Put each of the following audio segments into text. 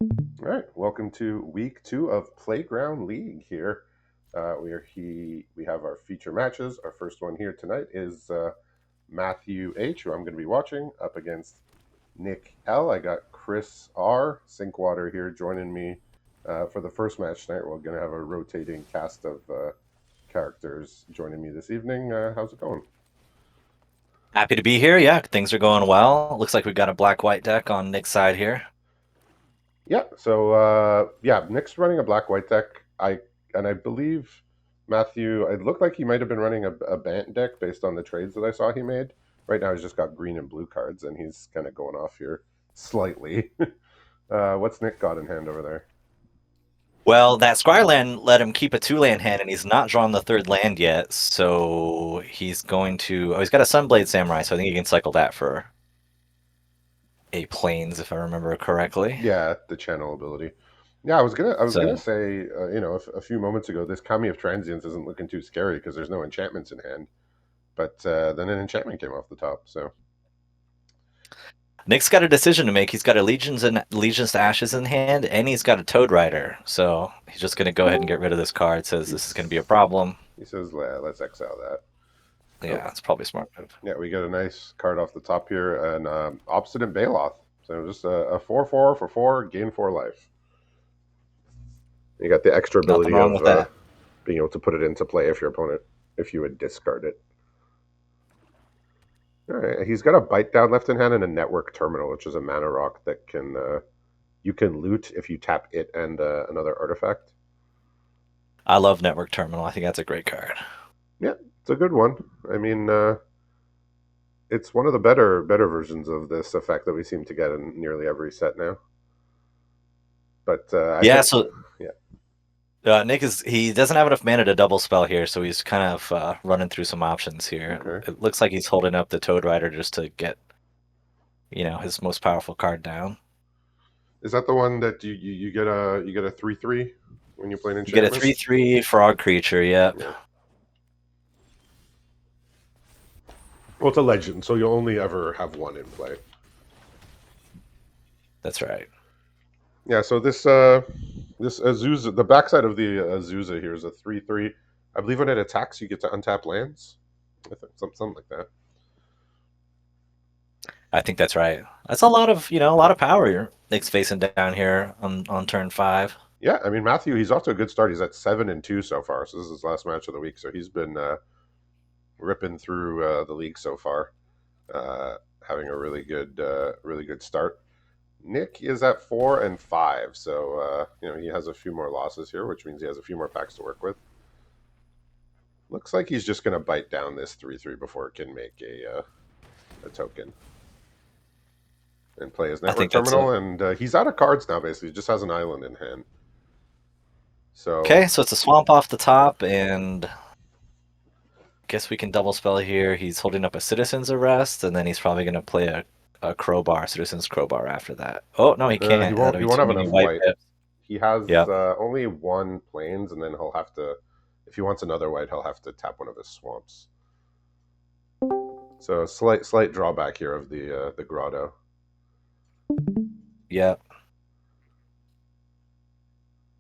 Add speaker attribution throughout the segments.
Speaker 1: All right, welcome to week 2 of Playground League. Here, we have our feature matches. Our first one here tonight is Matthew H, who I'm going to be watching, up against Nick L. I got Chris R, Sinkwater here joining me for the first match tonight. We're going to have a rotating cast of characters joining me this evening. How's it going?
Speaker 2: Happy to be here. Yeah, things are going well. Looks like we've got a black-white deck on Nick's side here.
Speaker 1: Yeah, so Nick's running a black white deck. I believe Matthew. It looked like he might have been running a Bant deck based on the trades that I saw he made. Right now, he's just got green and blue cards, and he's kind of going off here slightly. What's Nick got in hand over there?
Speaker 2: Well, that Squireland let him keep a two-land hand, and he's not drawn the third land yet, so he's going to... Oh, he's got a Sunblade Samurai, so I think he can cycle that for a Plains, if I remember correctly.
Speaker 1: Yeah, the channel ability. Yeah, I was gonna
Speaker 2: So,
Speaker 1: say, a few moments ago, this Kami of Transience isn't looking too scary because there's no enchantments in hand. But then an enchantment came off the top, so
Speaker 2: Nick's got a decision to make. He's got Allegiance to Ashes in hand, and he's got a Toad Rider, so he's just going to go ahead and get rid of this card. Says this is going to be a
Speaker 1: he's
Speaker 2: problem.
Speaker 1: he says, Let's exile that." Oh,
Speaker 2: Yeah, it's probably a smart move.
Speaker 1: yeah, we get a nice card off the top here, and Obstinate Baloth. So just a 4/4 for 4, gain 4 life. You got the extra
Speaker 2: Nothing
Speaker 1: ability
Speaker 2: wrong
Speaker 1: of
Speaker 2: with that.
Speaker 1: being able to put it into play if your opponent, if you would discard it. All right, he's got a Bite Down left in hand and a Network Terminal, which is a mana rock that can you can loot if you tap it and another artifact.
Speaker 2: I love Network Terminal. I think that's a great card.
Speaker 1: Yeah, it's a good one. I mean, it's one of the better versions of this effect that we seem to get in nearly every set now. But I
Speaker 2: Yeah,
Speaker 1: think,
Speaker 2: so
Speaker 1: yeah,
Speaker 2: Nick he doesn't have enough mana to double spell here, so he's kind of running through some options here.
Speaker 1: okay.
Speaker 2: It looks like he's holding up the Toad Rider just to get, his most powerful card down.
Speaker 1: Is that the one that you get a 3/3 when you play an
Speaker 2: You get a
Speaker 1: enchantment?
Speaker 2: 3/3 frog creature, yep.
Speaker 1: Yeah. Well, it's a legend, so you'll only ever have one in play.
Speaker 2: That's right.
Speaker 1: Yeah. So this Azusa, the backside of the Azusa here is a 3/3. I believe when it attacks, you get to untap lands. I think something like that.
Speaker 2: I think that's right. That's a lot of power Nick's facing down here on turn 5.
Speaker 1: Yeah, I mean Matthew, he's off to a good start. He's at 7-2 so far. So this is his last match of the week. So he's been ripping through the league so far, uh, having a really good start. Nick is at 4-5, so he has a few more losses here, which means he has a few more packs to work with. Looks like he's just going to bite down this 3/3 before it can make a token and play his
Speaker 2: I
Speaker 1: network
Speaker 2: think that's
Speaker 1: terminal. And he's out of cards now. Basically, he just has an island in hand. So
Speaker 2: okay. So it's a swamp off the top, and guess we can double spell here. He's holding up a Citizen's Arrest, and then he's probably going to play a Crowbar, Citizen's Crowbar after that. Oh, no, he
Speaker 1: he
Speaker 2: can't.
Speaker 1: won't
Speaker 2: That'll
Speaker 1: he
Speaker 2: be
Speaker 1: won't
Speaker 2: too
Speaker 1: have
Speaker 2: many
Speaker 1: enough
Speaker 2: white
Speaker 1: white.
Speaker 2: pips.
Speaker 1: He has
Speaker 2: Yep.
Speaker 1: only one plains, and then he'll have to, if he wants another white, he'll have to tap one of his swamps. So slight drawback here of the grotto.
Speaker 2: Yep.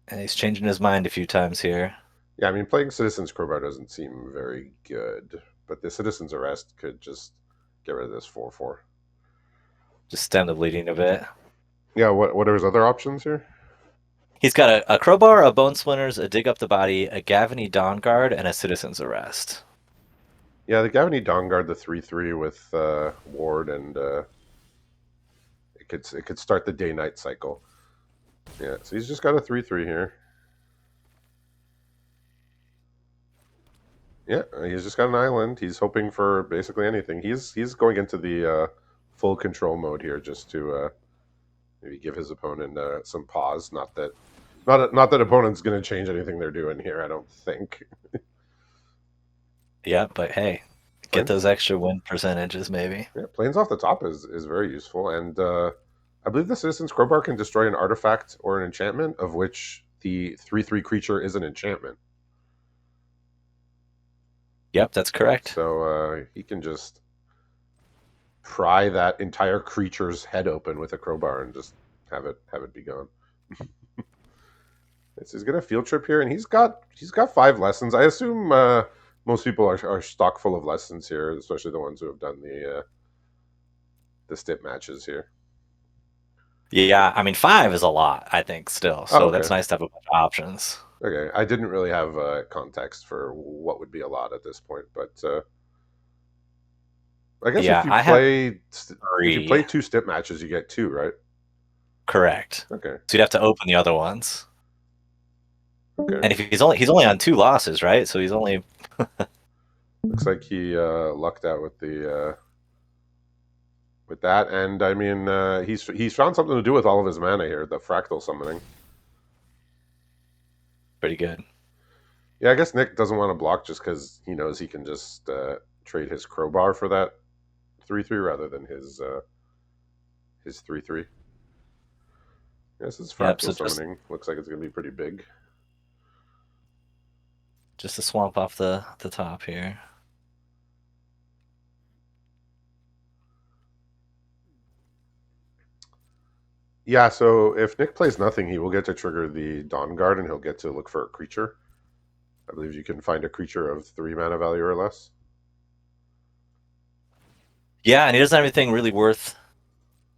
Speaker 2: And he's changing his mind a few times here.
Speaker 1: Yeah, I mean playing Citizen's Crowbar doesn't seem very good, but the Citizen's Arrest could just get rid of this 4/4.
Speaker 2: Just stem the bleeding a bit.
Speaker 1: Yeah, what are his other options here?
Speaker 2: He's got a Crowbar, a Bone Splinters, a Dig Up the Body, a Gavany Dawn Guard, and a Citizen's Arrest.
Speaker 1: Yeah, the Gavany Dawnguard, the 3/3 with Ward, and it could start the day night cycle. Yeah, so he's just got a 3/3 here. Yeah, he's just got an island. He's hoping for basically anything. He's going into the full control mode here just to maybe give his opponent some pause. Not that opponent's going to change anything they're doing here. I don't think.
Speaker 2: Yeah, but hey, get
Speaker 1: Planes,
Speaker 2: those extra win percentages maybe.
Speaker 1: yeah, planes off the top is very useful, and I believe the Citizen's Crowbar can destroy an artifact or an enchantment of which the 3/3 creature is an enchantment.
Speaker 2: Yep, that's correct.
Speaker 1: So he can just pry that entire creature's head open with a crowbar and just have it be gone. He's got a field trip here, and he's got 5 lessons. I assume most people are stock full of lessons here, especially the ones who have done the stip matches here.
Speaker 2: Yeah, I mean 5 is a lot, I think, still.
Speaker 1: Oh,
Speaker 2: So
Speaker 1: okay.
Speaker 2: that's nice to have a bunch of options.
Speaker 1: Okay, I didn't really have context for what would be a lot at this point, but I guess
Speaker 2: Yeah, I have
Speaker 1: if you play
Speaker 2: 3.
Speaker 1: 2 stip matches, you get 2, right?
Speaker 2: Correct.
Speaker 1: Okay,
Speaker 2: So you'd have to open the other ones.
Speaker 1: okay.
Speaker 2: And if he's only on 2 losses, right? So he's only
Speaker 1: Looks like he lucked out with that, and I mean he's found something to do with all of his mana here, the fractal summoning.
Speaker 2: pretty good.
Speaker 1: Yeah, I guess Nick doesn't want to block just because he knows he can just trade his crowbar for that 3/3 rather than his 3/3. Yes, this
Speaker 2: Yep,
Speaker 1: fractal
Speaker 2: so just
Speaker 1: summoning looks like it's going to be pretty big.
Speaker 2: just a swamp off the top here.
Speaker 1: Yeah, so if Nick plays nothing, he will get to trigger the Dawn Guard and he'll get to look for a creature. I believe you can find a creature of 3 mana value or less.
Speaker 2: Yeah, and he doesn't have anything really worth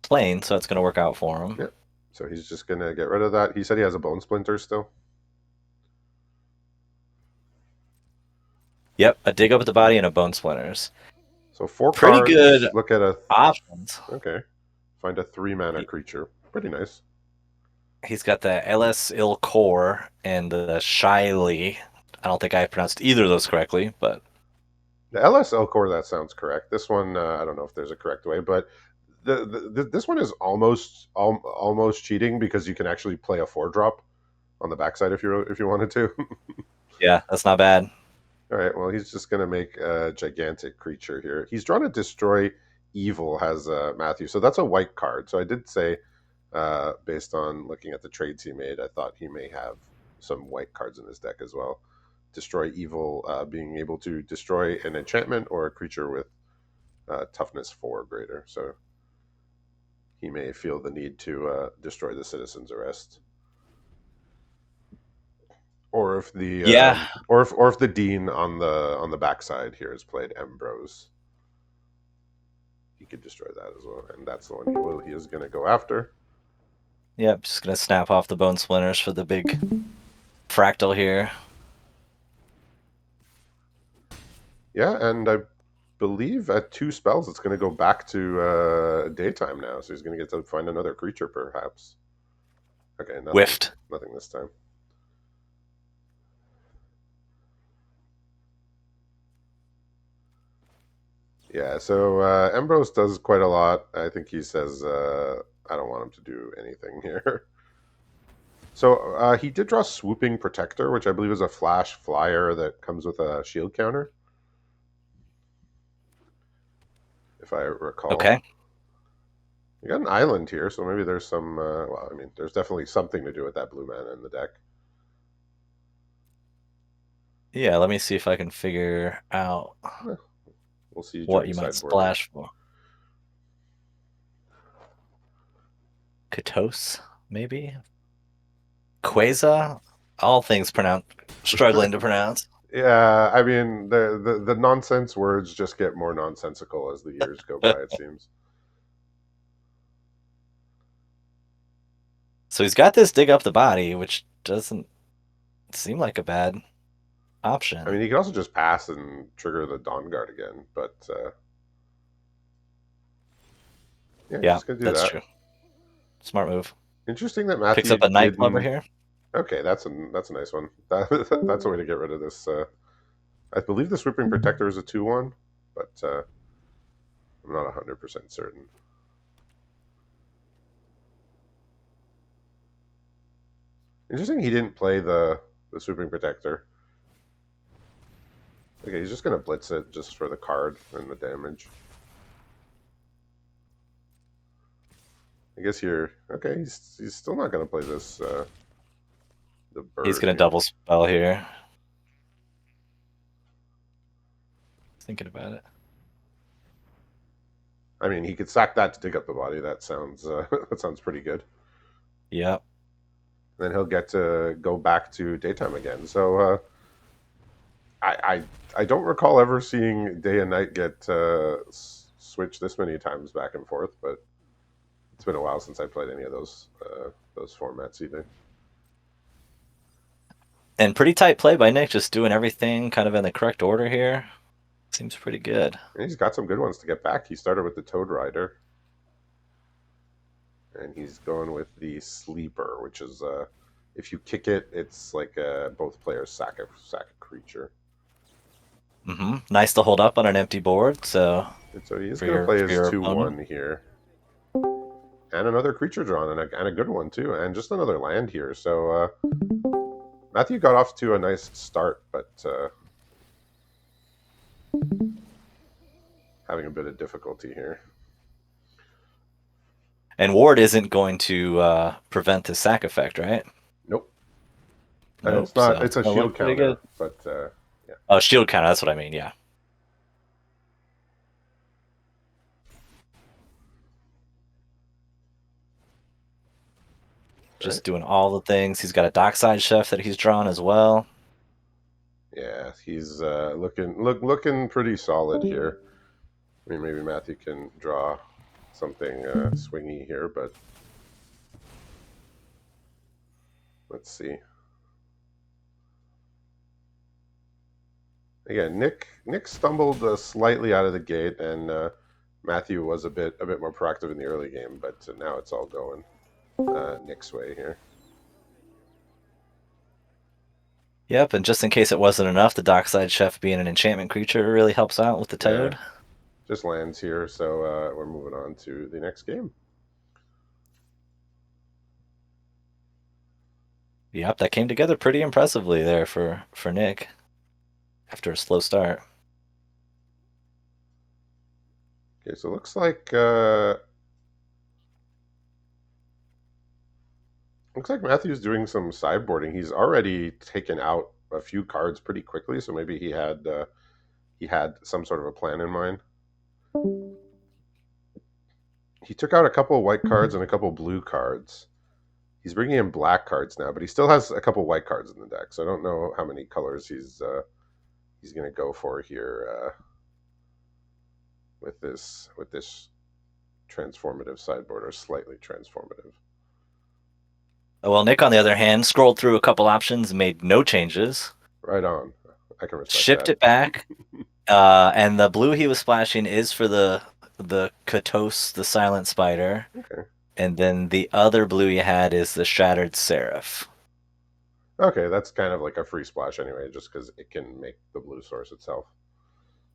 Speaker 2: playing, so it's going to work out for him.
Speaker 1: Yeah. So he's just going to get rid of that. He said he has a Bone Splinter still.
Speaker 2: Yep, a dig up at the body and a bone splinters.
Speaker 1: So 4
Speaker 2: Pretty
Speaker 1: cards,
Speaker 2: good
Speaker 1: look at a.
Speaker 2: options.
Speaker 1: Okay. Find a 3 mana
Speaker 2: He,
Speaker 1: creature. Pretty nice.
Speaker 2: he's got the LS Il Core and the Shyly. I don't think I pronounced either of those correctly, but
Speaker 1: The LSL core, that sounds correct. This one, I don't know if there's a correct way, but this one is almost cheating because you can actually play a 4 drop on the backside if you wanted to.
Speaker 2: yeah, that's not bad.
Speaker 1: All right, well, he's just going to make a gigantic creature here. He's drawn to destroy evil, has Matthew. So that's a white card. So I did say, based on looking at the trades he made, I thought he may have some white cards in his deck as well. Destroy evil, being able to destroy an enchantment or a creature with toughness 4 or greater. So he may feel the need to destroy the citizen's arrest. Or if the
Speaker 2: Yeah,
Speaker 1: or if the dean on the backside here has played Ambrose, he could destroy that as well, and that's the one he is going to go after.
Speaker 2: yep, just going to snap off the bone splinters for the big fractal here.
Speaker 1: Yeah, and I believe at 2 spells it's going to go back to daytime now, so he's going to get to find another creature perhaps. Okay,
Speaker 2: Whiffed.
Speaker 1: nothing this time. Yeah, so Ambrose does quite a lot. I think he says, I don't want him to do anything here. So he did draw Swooping Protector, which I believe is a flash flyer that comes with a shield counter, if I recall.
Speaker 2: Okay.
Speaker 1: You got an island here, so maybe there's some. Well, I mean, there's definitely something to do with that blue mana in the deck.
Speaker 2: Yeah, let me see if I can figure out
Speaker 1: Eh, we'll see
Speaker 2: what
Speaker 1: during
Speaker 2: you might
Speaker 1: sideboard here.
Speaker 2: splash for. Katos, maybe? Queza? All things struggling to pronounce.
Speaker 1: Yeah, I mean, the nonsense words just get more nonsensical as the years go by. It seems.
Speaker 2: So he's got this dig up the body, which doesn't seem like a bad
Speaker 1: I mean,
Speaker 2: option.
Speaker 1: he could also just pass and trigger the Dawn Guard again, but yeah, he's
Speaker 2: Yeah,
Speaker 1: just gonna do
Speaker 2: that's
Speaker 1: that.
Speaker 2: true. Smart move.
Speaker 1: Interesting that
Speaker 2: Picks
Speaker 1: Matthew
Speaker 2: up a knife over
Speaker 1: didn't.
Speaker 2: here.
Speaker 1: Okay, that's a nice one. That's a way to get rid of this. I believe the Swooping Protector is a 2/1, but I'm not 100% certain. Interesting, he didn't play the Swooping Protector. Okay, he's just gonna blitz it just for the card and the damage. I guess you're okay. He's still not gonna play this the
Speaker 2: He's
Speaker 1: bird
Speaker 2: gonna
Speaker 1: here.
Speaker 2: double spell here. Thinking about it.
Speaker 1: I mean, he could sack that to dig up the body. That sounds that sounds pretty good.
Speaker 2: Yep.
Speaker 1: then he'll get to go back to daytime again. So I I don't recall ever seeing day and night get switched this many times back and forth, but it's been a while since I played any of those formats either.
Speaker 2: And pretty tight play by Nick, just doing everything kind of in the correct order here. Seems pretty good.
Speaker 1: And he's got some good ones to get back. He started with the Toad Rider, and he's going with the Sleeper, which is if you kick it, it's like both players sack a creature.
Speaker 2: Nice to hold up on an empty board. So
Speaker 1: And so he is
Speaker 2: for
Speaker 1: going to
Speaker 2: your
Speaker 1: play
Speaker 2: for
Speaker 1: his
Speaker 2: your
Speaker 1: 2-1
Speaker 2: opponent,
Speaker 1: here. And another creature drawn, and a good one, too. And just another land here. So Matthew got off to a nice start, but having a bit of difficulty here.
Speaker 2: and Ward isn't going to prevent the sack effect, right?
Speaker 1: Nope. And it's
Speaker 2: Nope. So
Speaker 1: not.
Speaker 2: it's
Speaker 1: It's a
Speaker 2: gonna
Speaker 1: shield
Speaker 2: look pretty good.
Speaker 1: counter, but yeah.
Speaker 2: Oh, shield counter. That's what I mean. Yeah.
Speaker 1: Right.
Speaker 2: Just doing all the things. He's got a dockside chef that he's drawn as well.
Speaker 1: Yeah, he's looking pretty solid here. I mean, maybe Matthew can draw something swingy here, but let's see. Again, Nick stumbled slightly out of the gate, and Matthew was a bit more proactive in the early game, but now it's all going Nick's way here.
Speaker 2: Yep. And just in case it wasn't enough, the dockside chef being an enchantment creature really helps out with the
Speaker 1: Yeah,
Speaker 2: toad.
Speaker 1: just lands here, so we're moving on to the next game.
Speaker 2: Yep. That came together pretty impressively there for Nick after a slow start.
Speaker 1: Okay, so looks like Matthew's doing some sideboarding. He's already taken out a few cards pretty quickly, so maybe he had some sort of a plan in mind. He took out a couple of white cards and a couple of blue cards. He's bringing in black cards now, but he still has a couple of white cards in the deck. So I don't know how many colors he's going to go for here with this transformative sideboard, or slightly transformative.
Speaker 2: Well, Nick, on the other hand, scrolled through a couple options, made no changes,
Speaker 1: Right on. I can respect
Speaker 2: shipped
Speaker 1: that.
Speaker 2: it back, and the blue he was splashing is for the Katos, the Silent Spider,
Speaker 1: Okay.
Speaker 2: and then the other blue you had is the Shattered Seraph.
Speaker 1: Okay, that's kind of like a free splash anyway, just because it can make the blue source itself.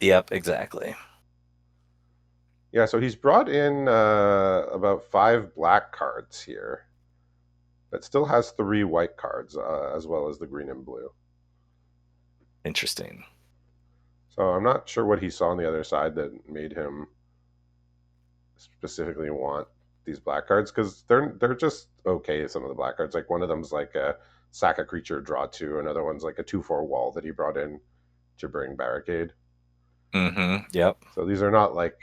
Speaker 2: Yep, exactly.
Speaker 1: Yeah, so he's brought in about 5 black cards here. That still has 3 white cards, as well as the green and blue.
Speaker 2: Interesting.
Speaker 1: So I'm not sure what he saw on the other side that made him specifically want these black cards, because they're just okay. Some of the black cards, like one of them's like a sack a creature, draw 2. Another one's like a 2/4 wall that he brought in to bring barricade.
Speaker 2: Yep.
Speaker 1: So these are not like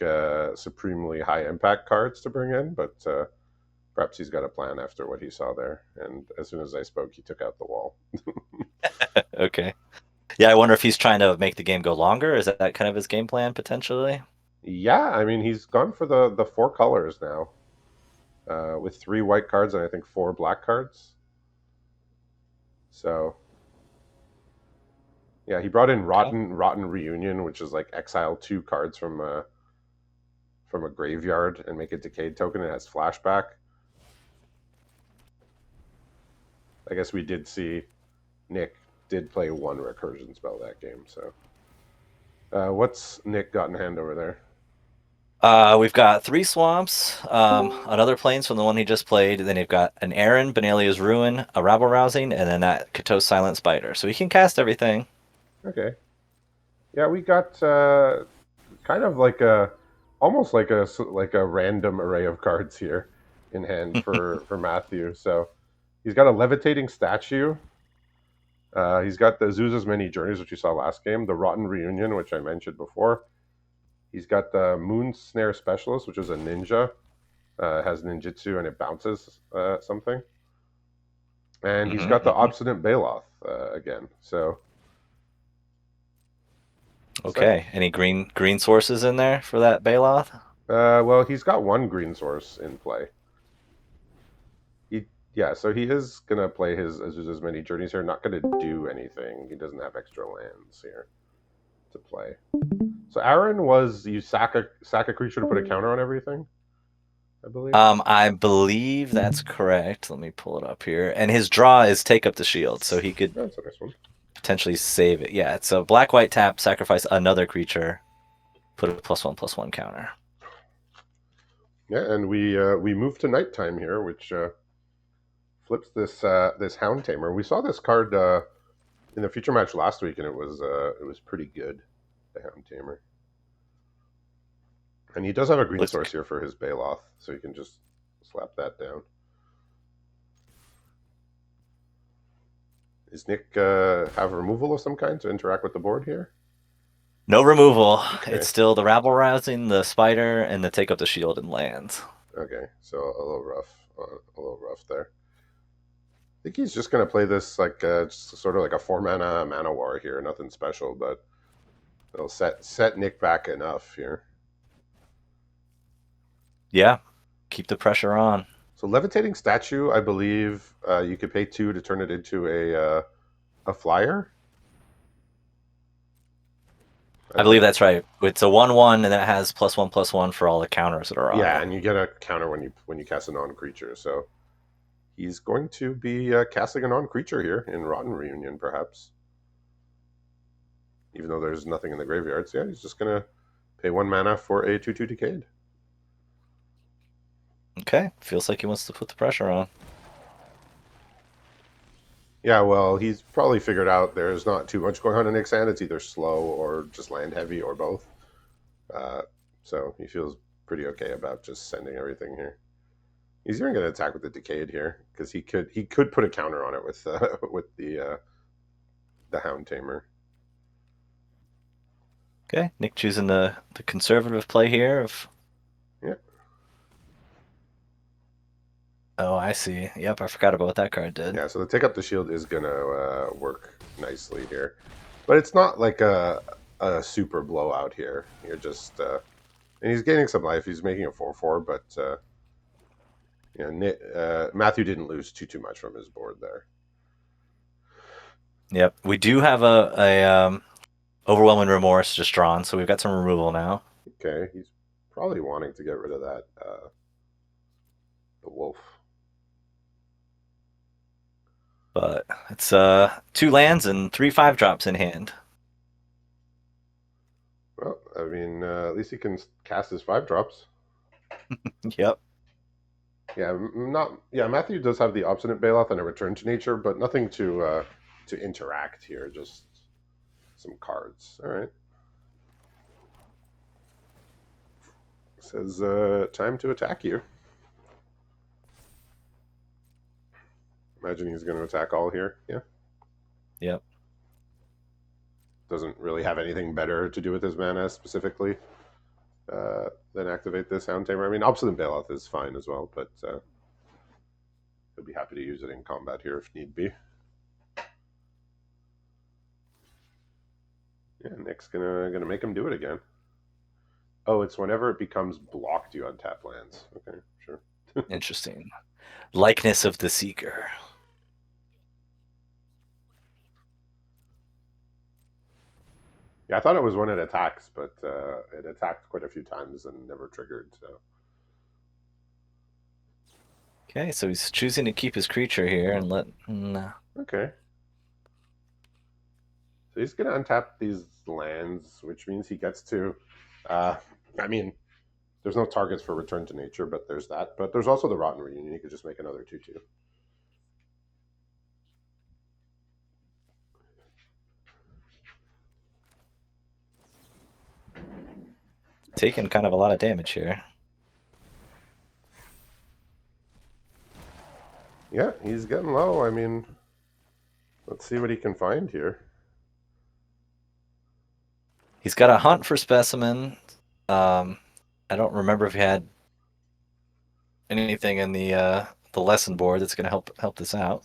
Speaker 1: supremely high impact cards to bring in, but perhaps he's got a plan after what he saw there. And as soon as I spoke, he took out the wall.
Speaker 2: Okay. Yeah, I wonder if he's trying to make the game go longer. Is that kind of his game plan potentially?
Speaker 1: Yeah, I mean, he's gone for the 4 colors now, with 3 white cards and I think 4 black cards. So yeah, he brought in
Speaker 2: Okay.
Speaker 1: Rotten Reunion, which is like exile 2 cards from a graveyard and make a decayed token. It has flashback. I guess we did see Nick did play 1 recursion spell that game. So what's Nick got in hand over there?
Speaker 2: We've got 3 swamps, another plains from the one he just played. Then you've got an Aaron, Benalia's Ruin, a Rabble Rousing, and then that Katos Silent Spider. So he can cast everything.
Speaker 1: Okay, yeah, we got kind of like a almost like a random array of cards here in hand for Matthew. So he's got a levitating statue. He's got the Azusa's Many Journeys, which you saw last game, the Rotten Reunion, which I mentioned before. He's got the Moon Snare Specialist, which is a ninja. It has ninjutsu and it bounces something. and he's
Speaker 2: Hmm,
Speaker 1: got the
Speaker 2: hmm.
Speaker 1: obstinate Baloth again. So sec-
Speaker 2: Okay. Any green sources in there for that Baloth?
Speaker 1: well, he's got one green source in play. He Yeah, so he is gonna play his many journeys here. Not gonna do anything. He doesn't have extra lands here to play. So Aaron was you sack a creature to put a counter on everything, I believe.
Speaker 2: I believe that's correct. Let me pull it up here. And his draw is take up the shield, so he could
Speaker 1: That's a nice one.
Speaker 2: potentially save it. Yeah, it's a black white tap, sacrifice another creature, put a +1/+1 counter.
Speaker 1: Yeah, and we move to nighttime here, which flips this Hound Tamer. We saw this card in the feature match last week, and it was pretty good. The Hound Tamer, and he does have a green
Speaker 2: Looks
Speaker 1: source here for his Baloth, so you can just slap that down. Is Nick have removal of some kind to interact with the board here?
Speaker 2: no removal.
Speaker 1: Okay,
Speaker 2: It's still the rabble rousing, the spider, and the take up the shield and lands.
Speaker 1: okay, so a little rough there. I think he's just gonna play this like just sort of like a 4 mana war here. Nothing special, but it'll set Nick back enough here.
Speaker 2: Yeah, keep the pressure on.
Speaker 1: So levitating statue, I believe you could pay 2 to turn it into a flyer.
Speaker 2: I believe that's right. It's a 1/1, and that has +1/+1 for all the counters that are on
Speaker 1: Yeah,
Speaker 2: it.
Speaker 1: and you get a counter when you cast a non creature. So he's going to be casting a non creature here in Rotten Reunion, perhaps. Even though there's nothing in the graveyards, yeah, he's just gonna pay 1 mana for a 2/2 Decayed.
Speaker 2: Okay, feels like he wants to put the pressure on.
Speaker 1: Yeah, well, he's probably figured out there's not too much going on in Nick's hand. It's either slow or just land heavy or both. Uh, so he feels pretty okay about just sending everything here. He's even going to attack with the Decayed here because he could put a counter on it with with the Hound Tamer.
Speaker 2: Okay, Nick choosing the conservative play here of.
Speaker 1: Yeah,
Speaker 2: Oh, I see. Yep, I forgot about what that card did.
Speaker 1: yeah. So the take up the shield is going to work nicely here, but it's not like a super blowout here. You're just and he's gaining some life. He's making a 4/4, but Matthew didn't lose too much from his board there.
Speaker 2: Yep, we do have a overwhelming remorse just drawn, so we've got some removal now.
Speaker 1: Okay, he's probably wanting to get rid of that the wolf.
Speaker 2: But it's 2 lands and 3/5 drops in hand.
Speaker 1: Well, I mean, at least he can cast his 5 drops.
Speaker 2: Yep.
Speaker 1: Yeah, not yeah. Matthew does have the obstinate Baloth and a return to nature, but nothing to interact here. Just some cards. All right. Says time to attack you. Imagine he's going to attack all here. Yeah.
Speaker 2: Yep.
Speaker 1: Doesn't really have anything better to do with his mana specifically than activate this Hound Tamer. I mean, obstinate Baloth is fine as well, but he'll be happy to use it in combat here if need be. Yeah, Nick's gonna make him do it again. Oh, it's whenever it becomes blocked, you untap lands. Okay, sure.
Speaker 2: Interesting. Likeness of the Seeker.
Speaker 1: Yeah, I thought it was when it attacks, but it attacked quite a few times and never triggered. So
Speaker 2: Okay, so he's choosing to keep his creature here and let. Nah.
Speaker 1: okay, so he's gonna untap these lands, which means he gets to. Uh, I mean, there's no targets for return to nature, but there's that. But there's also the Rotten Reunion. You could just make another 2/2.
Speaker 2: Taking kind of a lot of damage here.
Speaker 1: Yeah, he's getting low. I mean, let's see what he can find here.
Speaker 2: He's got a hunt for specimen. I don't remember if he had anything in the lesson board that's going to help this out.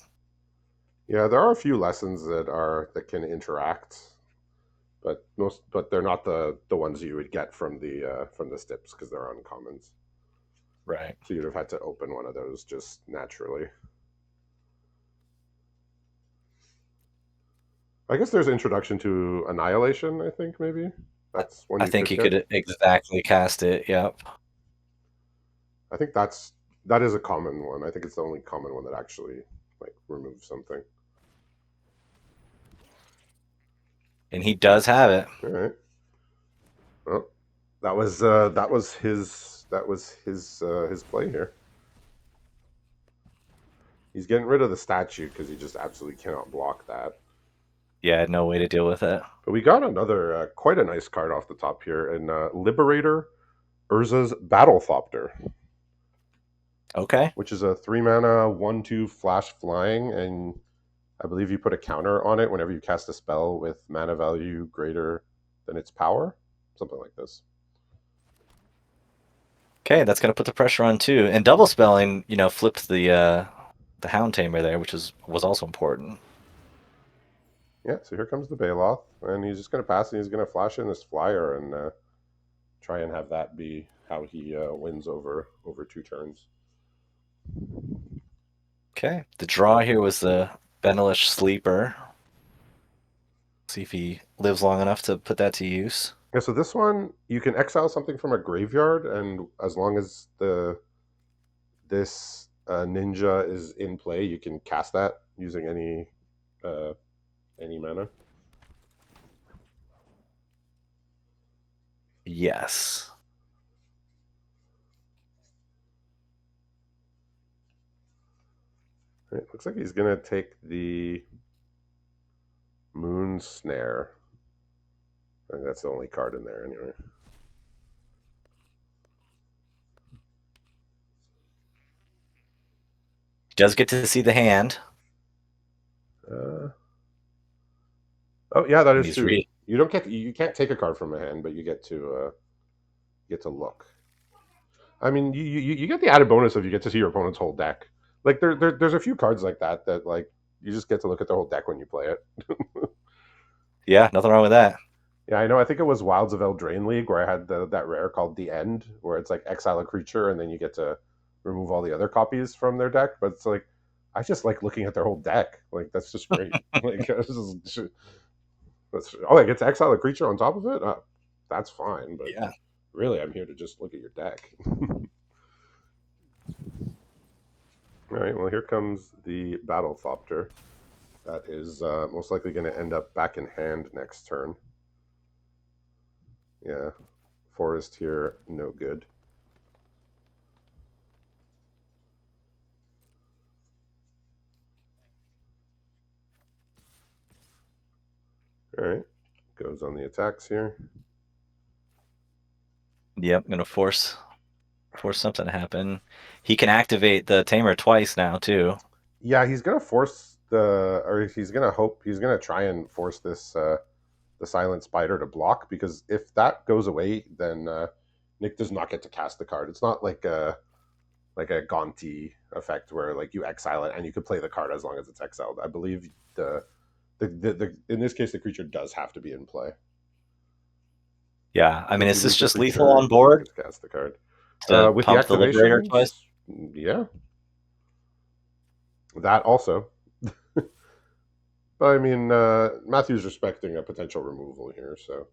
Speaker 1: Yeah, there are a few lessons that can interact, but they're not the ones you would get from the stips because they're uncommons.
Speaker 2: Right.
Speaker 1: So you'd have had to open one of those just naturally. I guess there's introduction to Annihilation. I think maybe that's one
Speaker 2: I
Speaker 1: you
Speaker 2: think
Speaker 1: could
Speaker 2: you
Speaker 1: get.
Speaker 2: could exactly cast it. Yep.
Speaker 1: I think that is a common one. I think it's the only common one that actually like removes something.
Speaker 2: And he does have it.
Speaker 1: All right. Well, that was his play here. He's getting rid of the statue because he just absolutely cannot block that.
Speaker 2: Yeah, no way to deal with it.
Speaker 1: But we got another quite a nice card off the top here, and Liberator Urza's Battlethopter,
Speaker 2: Okay.
Speaker 1: which is a 3 mana 1/2 flash flying, and I believe you put a counter on it whenever you cast a spell with mana value greater than its power, something like this.
Speaker 2: Okay, that's gonna put the pressure on too. And double spelling, flipped the Hound Tamer there, which was also important.
Speaker 1: Yeah, so here comes the Baloth, and he's just going to pass, and he's going to flash in this flyer and try and have that be how he wins over 2 turns.
Speaker 2: Okay. The draw here was the Benelish Sleeper. See if he lives long enough to put that to use.
Speaker 1: Yeah, so this one you can exile something from a graveyard, and as long as the this ninja is in play, you can cast that using uh, any mana.
Speaker 2: Yes.
Speaker 1: It looks like he's gonna take the Moon Snare. I think that's the only card in there anyway.
Speaker 2: Does get to see the hand,
Speaker 1: Uh, oh yeah, that
Speaker 2: and
Speaker 1: is
Speaker 2: he's
Speaker 1: true.
Speaker 2: re
Speaker 1: You can't take a card from a hand, but you get to look. I mean, you get the added bonus of you get to see your opponent's whole deck. Like there's a few cards like that like you just get to look at the whole deck when you play it.
Speaker 2: Yeah, nothing wrong with that.
Speaker 1: Yeah, I know. I think it was Wilds of Eldraine League where I had that rare called the End, where it's like exile a creature and then you get to remove all the other copies from their deck. But it's like I just like looking at their whole deck. Like that's just great. Like oh, I get to exile a creature on top of it. That's fine. But
Speaker 2: Yeah.
Speaker 1: really, I'm here to just look at your deck. All right. Well, here comes the Battlethopter. That is most likely going to end up back in hand next turn. Yeah, Forest here, no good. All right, goes on the attacks here.
Speaker 2: Yep, gonna force something to happen. He can activate the Tamer twice now too.
Speaker 1: Yeah, he's gonna force or he's gonna hope, he's gonna try and force this the Silent Spider to block because if that goes away, then Nick does not get to cast the card. It's not like a Gonti effect where like you exile it and you could play the card as long as it's exiled. I believe the in this case the creature does have to be in play.
Speaker 2: Yeah, I
Speaker 1: So
Speaker 2: mean,
Speaker 1: if you
Speaker 2: is this
Speaker 1: lose the
Speaker 2: just lethal
Speaker 1: creature,
Speaker 2: on
Speaker 1: you don't
Speaker 2: board
Speaker 1: get to cast the card.
Speaker 2: to
Speaker 1: With the
Speaker 2: pump the Liberator twice?
Speaker 1: activations, yeah, that also. But I mean, Matthew's respecting a potential removal here, so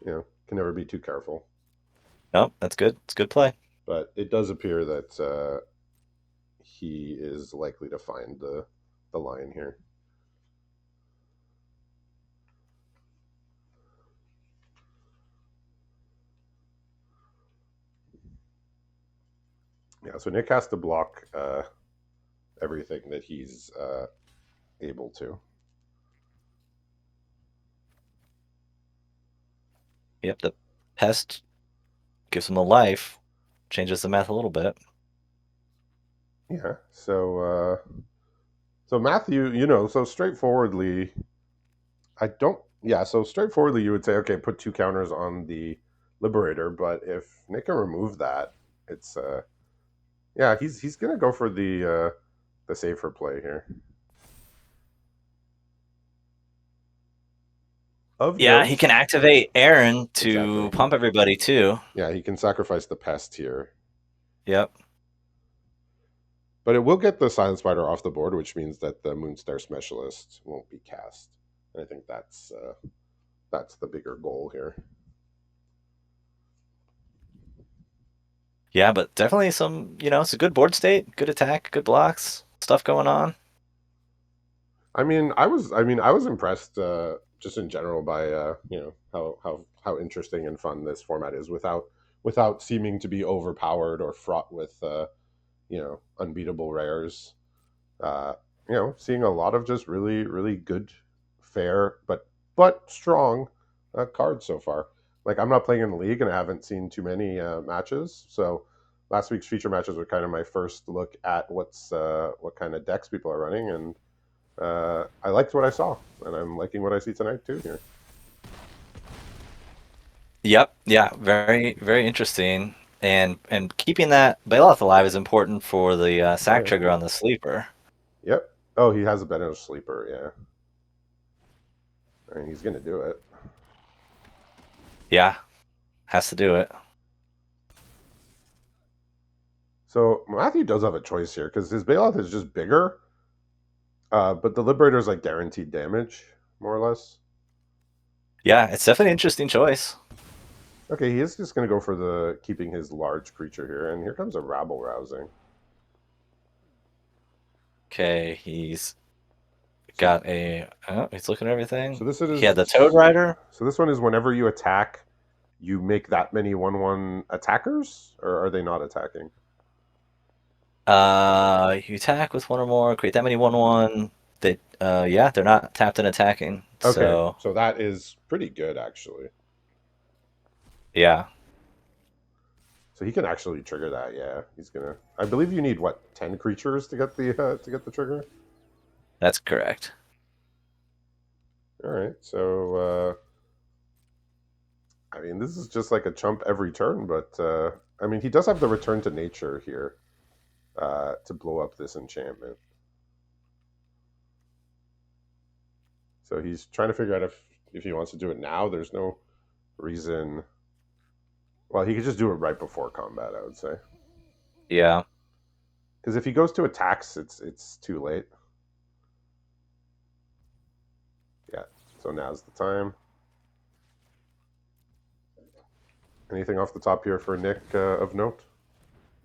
Speaker 1: can never be too careful.
Speaker 2: Nope, that's good. It's good play.
Speaker 1: But it does appear that he is likely to find the line here. Yeah, so Nick has to block everything that he's able to.
Speaker 2: Yep, the pest gives him the life, changes the math a little bit.
Speaker 1: Yeah, so Matthew, so straightforwardly, I don't. Yeah, so straightforwardly, you would say, okay, put 2 counters on the Liberator, but if Nick can remove that, it's yeah, he's gonna go for the safer play here. Of
Speaker 2: Yeah, he
Speaker 1: note,
Speaker 2: can activate Aaron to
Speaker 1: exactly.
Speaker 2: pump everybody too.
Speaker 1: Yeah, he can sacrifice the pest here.
Speaker 2: Yep.
Speaker 1: But it will get the Silent Spider off the board, which means that the Moonstar Specialist won't be cast. And I think that's the bigger goal here.
Speaker 2: Yeah, but definitely some, it's a good board state, good attack, good blocks, stuff going on.
Speaker 1: I was impressed just in general by how interesting and fun this format is without seeming to be overpowered or fraught with unbeatable rares. Uh, seeing a lot of just really really good, fair but strong cards so far. Like I'm not playing in the league and I haven't seen too many matches, so last week's feature matches were kind of my first look at what kind of decks people are running, and I liked what I saw, and I'm liking what I see tonight too. Here,
Speaker 2: Yep. Yeah. Very, very interesting. And keeping that Bailoff alive is important for the
Speaker 1: oh
Speaker 2: sack
Speaker 1: yeah,
Speaker 2: trigger on the sleeper.
Speaker 1: yep. Oh, he has a better sleeper. Yeah, I mean, he's gonna do it.
Speaker 2: Yeah. Has to do it.
Speaker 1: So Matthew does have a choice here because his bailout is just bigger, but the Liberator is like guaranteed damage, more or less.
Speaker 2: Yeah, it's definitely an interesting choice.
Speaker 1: Okay, he is just going to go for the keeping his large creature here, and here comes a rabble rousing.
Speaker 2: Okay, he's
Speaker 1: So,
Speaker 2: got a. Oh, he's looking at everything.
Speaker 1: so this
Speaker 2: He had
Speaker 1: is
Speaker 2: the Toad Rider.
Speaker 1: so this one is whenever you attack, you make that many 1/1 attackers, or are they not attacking?
Speaker 2: You attack with one or more, create that many 1/1. Yeah, they're not tapped and attacking.
Speaker 1: Okay,
Speaker 2: So,
Speaker 1: so that is pretty good actually.
Speaker 2: yeah,
Speaker 1: So he can actually trigger that. Yeah, he's gonna. I believe you need what 10 creatures to get the trigger.
Speaker 2: that's correct.
Speaker 1: All right, so I mean, this is just like a chump every turn, but I mean, he does have the return to nature here to blow up this enchantment. So he's trying to figure out if he wants to do it now. There's no reason. Well, he could just do it right before combat, I would say.
Speaker 2: Yeah.
Speaker 1: Because if he goes to attacks, it's too late. Yeah. So now's the time. Anything off the top here for Nick of note?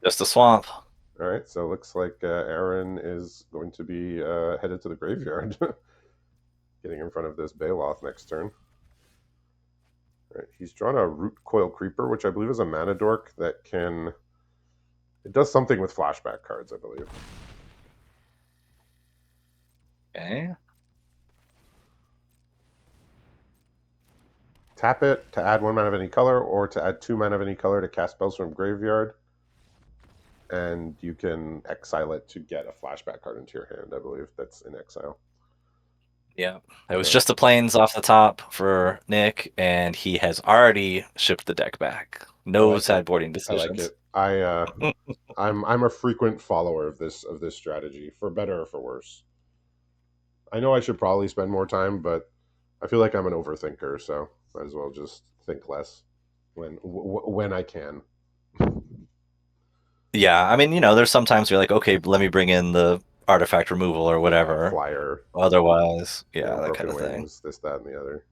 Speaker 2: Just a swamp.
Speaker 1: All right. So it looks like Aaron is going to be headed to the graveyard, getting in front of this Baloth next turn. All right. He's drawn a Root Coil Creeper, which I believe is a mana dork that can. It does something with flashback cards, I believe.
Speaker 2: Okay.
Speaker 1: Tap it to add 1 mana of any color, or to add 2 mana of any color to cast spells from graveyard. And you can exile it to get a flashback card into your hand. I believe that's in exile.
Speaker 2: Yeah. It was
Speaker 1: So
Speaker 2: just the planes off the top for Nick, and he has already shipped the deck back.
Speaker 1: I
Speaker 2: No
Speaker 1: like it.
Speaker 2: sideboarding
Speaker 1: I like
Speaker 2: decisions.
Speaker 1: it. I'm a frequent follower of this strategy, for better or for worse. I know I should probably spend more time, but I feel like I'm an overthinker, so might as well just think less when I can.
Speaker 2: Yeah, I mean, there's sometimes you're like, okay, let me bring in the artifact removal or
Speaker 1: Yeah,
Speaker 2: whatever.
Speaker 1: flyer,
Speaker 2: Otherwise, yeah, that kind
Speaker 1: broken
Speaker 2: of thing.
Speaker 1: wings, this, that, and the other.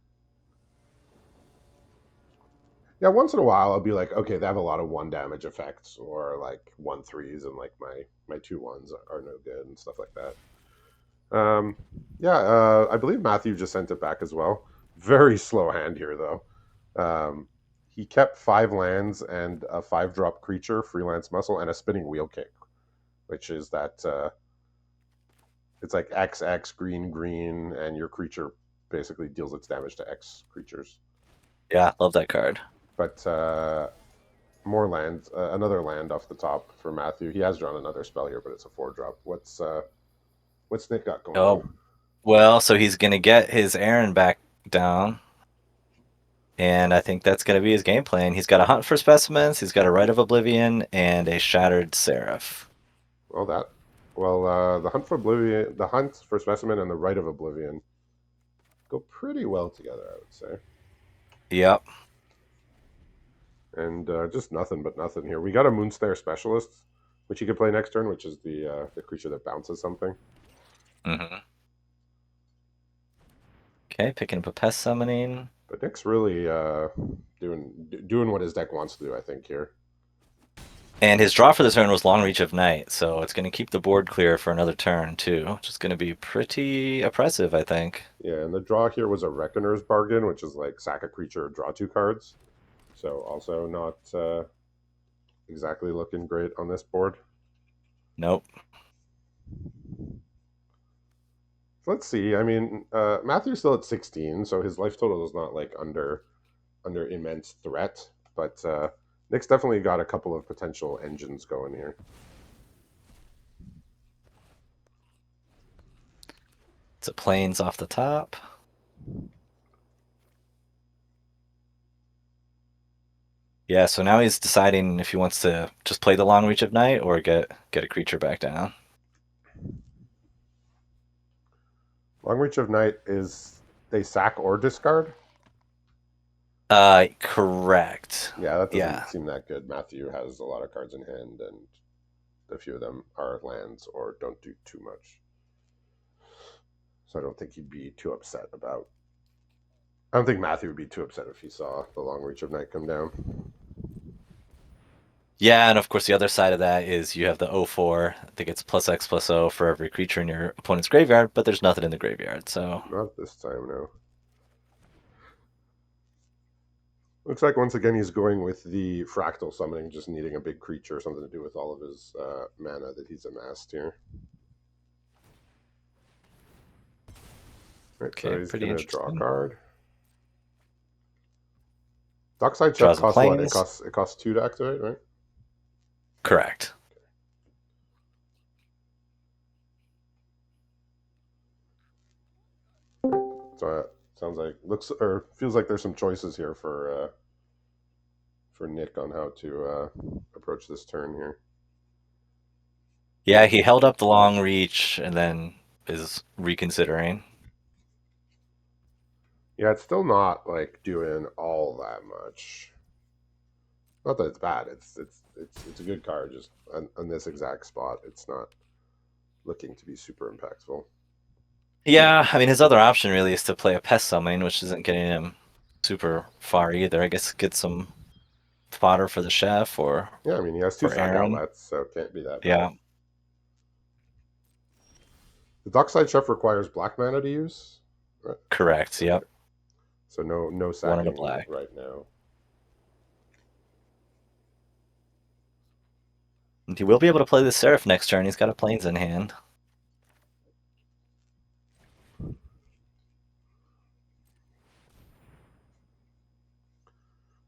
Speaker 1: Yeah, once in a while I'll be like, okay, they have a lot of 1 damage effects, or like 1/3s, and like my 2/1s are no good and stuff like that. Yeah, I believe Matthew just sent it back as well. Very slow hand here though. Um, he kept 5 lands and a 5-drop creature, freelance muscle, and a spinning wheel kick, which is that it's like XX green green, and your creature basically deals its damage to X creatures.
Speaker 2: Yeah, love that card.
Speaker 1: But more land, another land off the top for Matthew. He has drawn another spell here, but it's a 4-drop. What's Nick got going
Speaker 2: Oh,
Speaker 1: on?
Speaker 2: well, so he's gonna get his Aaron back down, and I think that's gonna be his game plan. He's got a hunt for specimens, he's got a Rite of Oblivion, and a Shattered Seraph.
Speaker 1: Well, that Well, the hunt for specimen, and the rite of oblivion go pretty well together, I would say.
Speaker 2: Yep.
Speaker 1: And just nothing but nothing here. We got a Moonstare specialist, which you could play next turn, which is the creature that bounces something.
Speaker 2: Hmm. Okay, picking up a pest summoning.
Speaker 1: But Nick's really doing what his deck wants to do, I think here.
Speaker 2: And his draw for the turn was Long Reach of Night, so it's going to keep the board clear for another turn, too, which is going to be pretty oppressive, I think.
Speaker 1: Yeah, and the draw here was a Reckoner's Bargain, which is like sack a creature, draw two cards. So also not exactly looking great on this board.
Speaker 2: Nope.
Speaker 1: Let's see. I mean, Matthew's still at 16, so his life total is not like under immense threat. But Nick's definitely got a couple of potential engines going here.
Speaker 2: It's a plains off the top. Yeah, so now he's deciding if he wants to just play the Long Reach of Night or get a creature back down.
Speaker 1: Long Reach of Night is they sack or discard.
Speaker 2: Correct.
Speaker 1: Yeah, that doesn't
Speaker 2: Yeah.
Speaker 1: seem that good. Matthew has a lot of cards in hand, and a few of them are lands or don't do too much. So I don't think he'd be too upset about. I don't think Matthew would be too upset if he saw the Long Reach of Night come down.
Speaker 2: Yeah, and of course the other side of that is you have the 0/4 that gets plus X plus O for every creature in your opponent's graveyard, but there's nothing in the graveyard, so
Speaker 1: Not this time, no. Looks like once again he's going with the fractal summoning, just needing a big creature, something to do with all of his mana that he's amassed here. Right, so
Speaker 2: okay,
Speaker 1: he's
Speaker 2: pretty
Speaker 1: gonna draw a
Speaker 2: interesting.
Speaker 1: card. Dockside Chef
Speaker 2: Draws a
Speaker 1: costs what? It
Speaker 2: plains.
Speaker 1: costs two to activate, right?
Speaker 2: Correct.
Speaker 1: So sounds like looks or feels like there's some choices here for Nick on how to approach this turn here.
Speaker 2: Yeah, he held up the long reach and then is reconsidering.
Speaker 1: Yeah, it's still not like doing all that much. Not that it's bad. It's a good card. Just on this exact spot, it's not looking to be super impactful.
Speaker 2: Yeah, I mean his other option really is to play a pest summoning, which isn't getting him super far either. I guess get some fodder for the chef or
Speaker 1: Yeah, I mean he has two
Speaker 2: for
Speaker 1: sack
Speaker 2: Aaron.
Speaker 1: outlets, so it can't be that bad.
Speaker 2: Yeah,
Speaker 1: The Dockside Chef requires black mana to use. Right.
Speaker 2: correct.
Speaker 1: Okay.
Speaker 2: Yep.
Speaker 1: So no
Speaker 2: One in a
Speaker 1: sacking
Speaker 2: black.
Speaker 1: right now.
Speaker 2: And he will be able to play the Seraph next turn. He's got a plains in hand.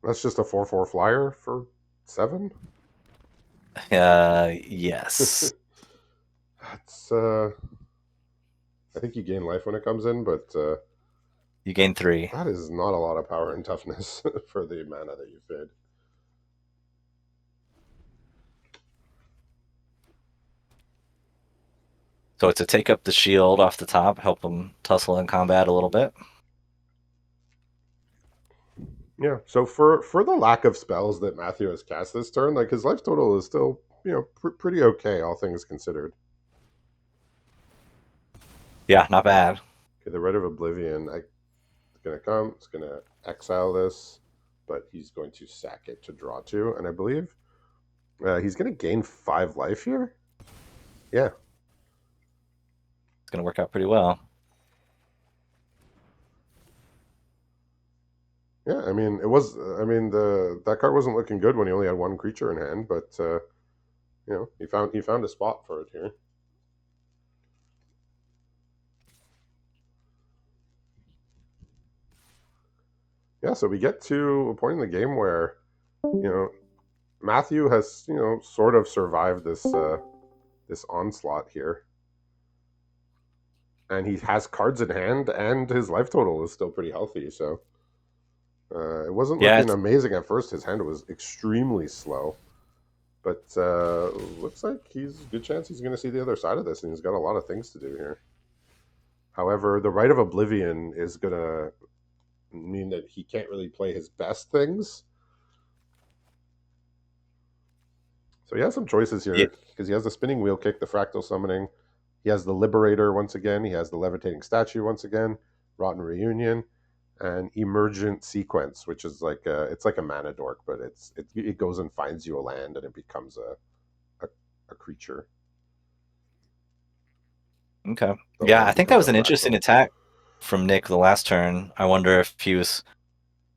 Speaker 1: That's just a 4/4 flyer for 7.
Speaker 2: Yes.
Speaker 1: That's I think you gain life when it comes in, but
Speaker 2: You gain 3.
Speaker 1: that is not a lot of power and toughness for the mana that you fed.
Speaker 2: So it's a take up the shield off the top, help him tussle in combat a little bit.
Speaker 1: Yeah. So for the lack of spells that Matthew has cast this turn, like his life total is still pretty okay, all things considered.
Speaker 2: Yeah, not bad.
Speaker 1: Okay, the Rite of Oblivion. It's gonna come. It's gonna exile this, but he's going to sack it to draw two, and I believe he's gonna gain 5 life here. Yeah.
Speaker 2: It's going to work out pretty well.
Speaker 1: Yeah, I mean, it was. I mean, the that card wasn't looking good when he only had one creature in hand, but he found a spot for it here. Yeah, so we get to a point in the game where Matthew has sort of survived this onslaught here, and he has cards in hand, and his life total is still pretty healthy. So it wasn't
Speaker 2: Yeah,
Speaker 1: looking amazing at first. His hand was extremely slow. But looks like he's a good chance he's going to see the other side of this, and he's got a lot of things to do here. However, the Rite of Oblivion is going to mean that he can't really play his best things. So he has some choices
Speaker 2: Yeah.
Speaker 1: here because he has the spinning wheel kick, the fractal summoning. He has the Liberator once again. He has the levitating statue once again, Rotten Reunion, and Emergent Sequence, which is like it's like a mana dork, but it goes and finds you a land and it becomes a, a creature.
Speaker 2: Okay.
Speaker 1: The
Speaker 2: Yeah, I
Speaker 1: land
Speaker 2: think that
Speaker 1: becomes a
Speaker 2: was an interesting
Speaker 1: fractal.
Speaker 2: attack from Nick the last turn. I wonder if he was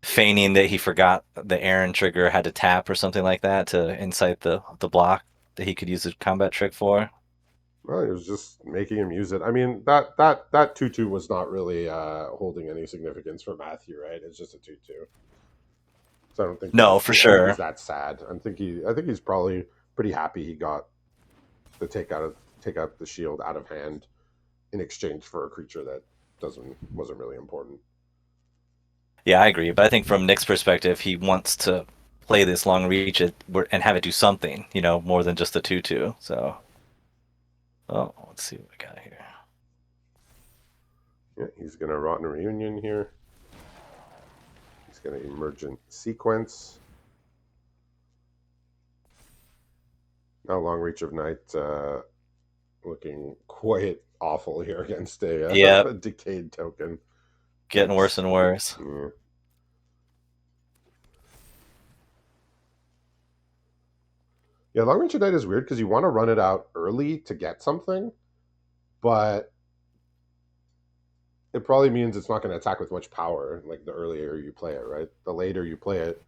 Speaker 2: feigning that he forgot the Aaron trigger had to tap or something like that to incite the block that he could use the combat trick for.
Speaker 1: Well, he was just making him use it. I mean, that 2/2 was not really holding any significance for Matthew, right? It's just a 2/2. So
Speaker 2: No, for
Speaker 1: I don't think he's
Speaker 2: sure.
Speaker 1: that sad. I think he's probably pretty happy he got the take out the shield out of hand in exchange for a creature that doesn't wasn't really important.
Speaker 2: Yeah, I agree. But I think from Nick's perspective, he wants to play this long reach and have it do something, more than just a 2/2. So, oh, let's see what we got here.
Speaker 1: Yeah, he's gonna Rotten Reunion here. He's gonna Emergent Sequence. Now Long Reach of Night looking quite awful here against
Speaker 2: Yeah,
Speaker 1: a decayed token.
Speaker 2: getting worse
Speaker 1: That's
Speaker 2: and worse.
Speaker 1: yeah. Yeah, Long Reach of Night is weird because you want to run it out early to get something, but it probably means it's not going to attack with much power. Like the earlier you play it, right? The later you play it,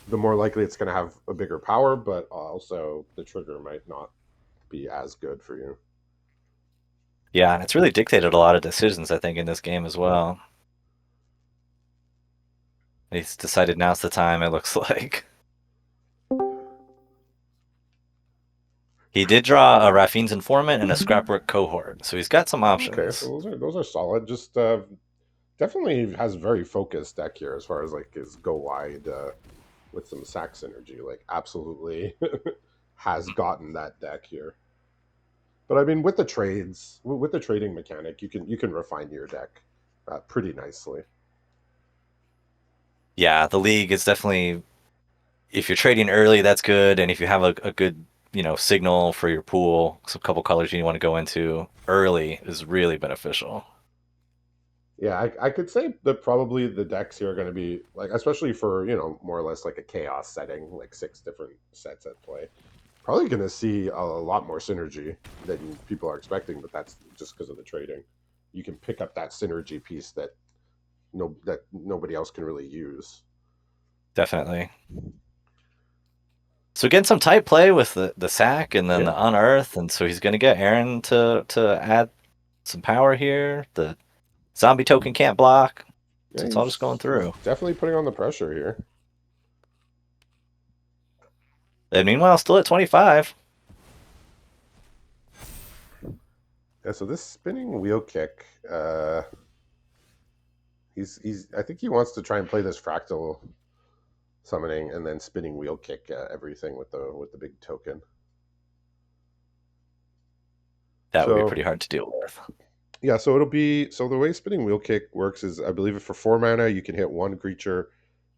Speaker 1: the more likely it's going to have a bigger power, but also the trigger might not be as good for you.
Speaker 2: Yeah, and it's really dictated a lot of decisions, I think, in this game as well. He's decided now's the time, it looks like. He did draw a Raffine's Informant and a Scrapwork Cohort, so he's got some
Speaker 1: Okay, so
Speaker 2: options.
Speaker 1: those are solid. Just definitely has very focused deck here as far as like his go wide with some sack synergy. Like absolutely has gotten that deck here. But I mean, with the trades, with the trading mechanic, you can refine your deck pretty nicely.
Speaker 2: Yeah, the league is definitely, if you're trading early, that's good, and if you have a good, signal for your pool, some couple colors you want to go into early is really beneficial.
Speaker 1: Yeah, I could say that probably the decks here are going to be like, especially for more or less like a chaos setting, like six different sets at play. Probably going to see a lot more synergy than people are expecting, but that's just because of the trading. You can pick up that synergy piece that nobody else can really use.
Speaker 2: Definitely. So getting some tight play with the sack and then
Speaker 1: Yeah,
Speaker 2: the unearth, and so he's going to get Aaron to add some power here. The zombie token can't block,
Speaker 1: yeah,
Speaker 2: so it's all just going
Speaker 1: he's
Speaker 2: through.
Speaker 1: definitely putting on the pressure here.
Speaker 2: And meanwhile, still at 25.
Speaker 1: Yeah, so this spinning wheel kick, he's I think he wants to try and play this fractal summoning and then spinning wheel kick everything with the big token.
Speaker 2: That would be
Speaker 1: So
Speaker 2: pretty hard to deal with.
Speaker 1: yeah, so it'll be so the way spinning wheel kick works is I believe for 4 mana you can hit one creature,